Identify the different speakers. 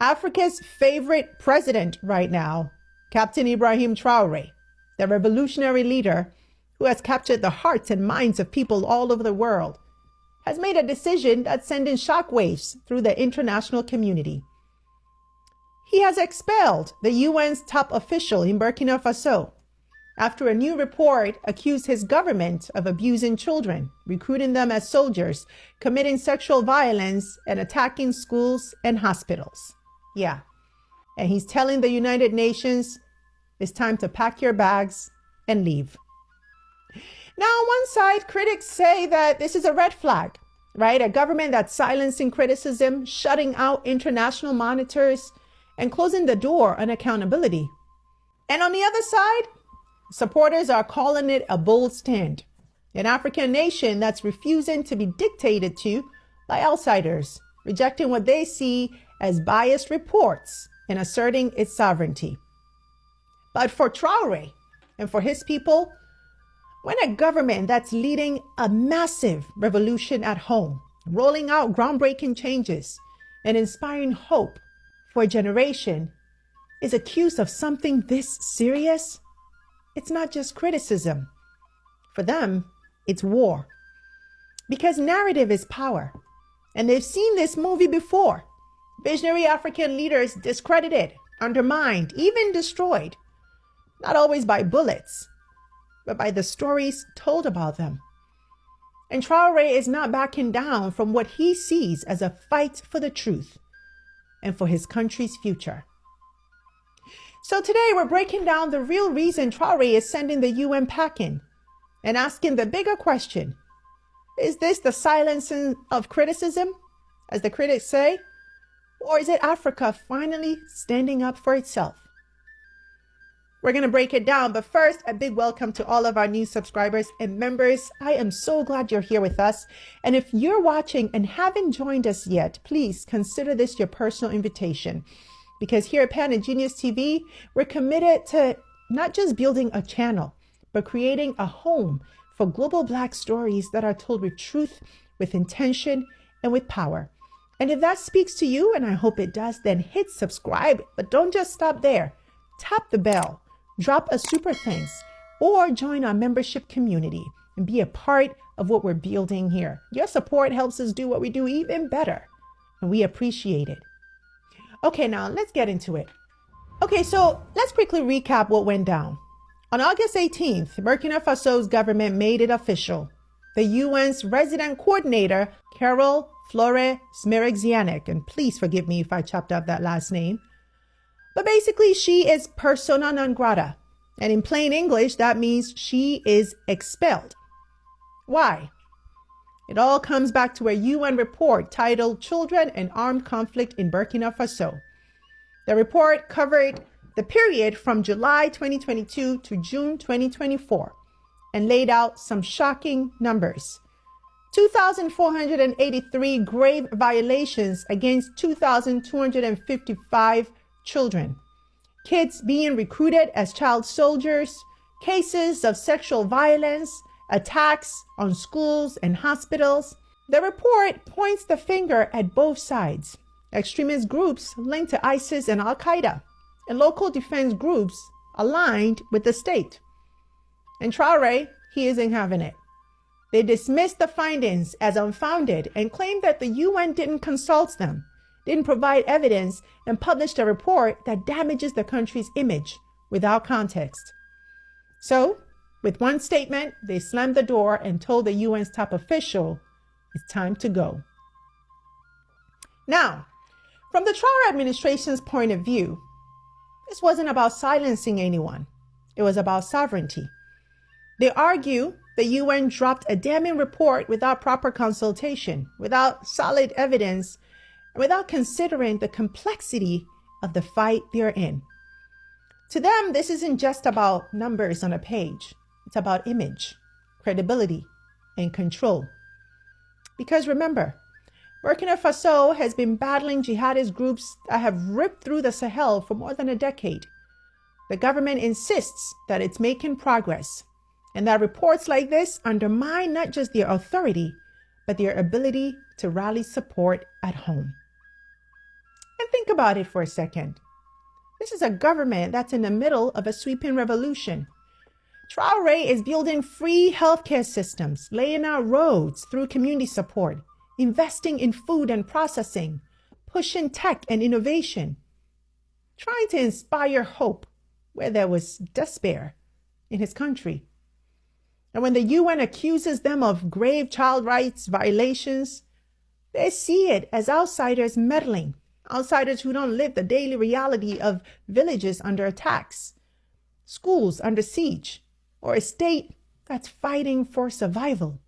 Speaker 1: Africa's favorite president right now, Captain Ibrahim Traore, the revolutionary leader who has captured the hearts and minds of people all over the world, has made a decision that's sending shockwaves through the international community. He has expelled the UN's top official in Burkina Faso after a new report accused his government of abusing children, recruiting them as soldiers, committing sexual violence, and attacking schools and hospitals. Yeah, and he's telling the United Nations it's time to pack your bags and leave. Now, on one side, critics say that this is a red flag, right? A government that's silencing criticism, shutting out international monitors, and closing the door on accountability. And on the other side, supporters are calling it a bold stand, an African nation that's refusing to be dictated to by outsiders, rejecting what they see as biased reports and asserting its sovereignty. But for Traore and for his people, when a government that's leading a massive revolution at home, rolling out groundbreaking changes and inspiring hope for a generation, is accused of something this serious, it's not just criticism. For them, it's war. Because narrative is power. And they've seen this movie before. Visionary African leaders discredited, undermined, even destroyed. Not always by bullets, but by the stories told about them. And Traore is not backing down from what he sees as a fight for the truth and for his country's future. So today we're breaking down the real reason Traore is sending the UN packing and asking the bigger question: is this the silencing of criticism, as the critics say, or is it Africa finally standing up for itself? We're going to break it down, but first, a big welcome to all of our new subscribers and members. I am so glad you're here with us. And if you're watching and haven't joined us yet, please consider this your personal invitation. Because here at Planet Genius TV, we're committed to not just building a channel, but creating a home for global Black stories that are told with truth, with intention, and with power. And if that speaks to you, and I hope it does, then hit subscribe, but don't just stop there. Tap the bell, drop a super thanks, or join our membership community and be a part of what we're building here. Your support helps us do what we do even better, and we appreciate it. Okay, now let's get into it. Okay, so let's quickly recap what went down. On August 18th, Burkina Faso's government made it official. The UN's resident coordinator, Carol Flore Smerexianic, and please forgive me if I chopped up that last name, but basically she is persona non grata. And in plain English, that means she is expelled. Why? It all comes back to a UN report titled Children and Armed Conflict in Burkina Faso. The report covered the period from July 2022 to June 2024 and laid out some shocking numbers. 2,483 grave violations against 2,255 children. Kids being recruited as child soldiers, cases of sexual violence, attacks on schools and hospitals. The report points the finger at both sides: extremist groups linked to ISIS and Al-Qaeda, and local defense groups aligned with the state. And Traore, he isn't having it. They dismissed the findings as unfounded and claimed that the UN didn't consult them, didn't provide evidence, and published a report that damages the country's image without context. So, with one statement, they slammed the door and told the UN's top official, it's time to go. Now, from the Traore administration's point of view, this wasn't about silencing anyone. It was about sovereignty. They argue the UN dropped a damning report without proper consultation, without solid evidence, and without considering the complexity of the fight they're in. To them, this isn't just about numbers on a page. It's about image, credibility, and control. Because remember, Burkina Faso has been battling jihadist groups that have ripped through the Sahel for more than a decade. The government insists that it's making progress, and that reports like this undermine not just their authority, but their ability to rally support at home. And think about it for a second. This is a government that's in the middle of a sweeping revolution. Traoré is building free healthcare systems, laying out roads through community support, investing in food and processing, pushing tech and innovation, trying to inspire hope where there was despair in his country. And when the UN accuses them of grave child rights violations, they see it as outsiders meddling, outsiders who don't live the daily reality of villages under attacks, schools under siege, or a state that's fighting for survival.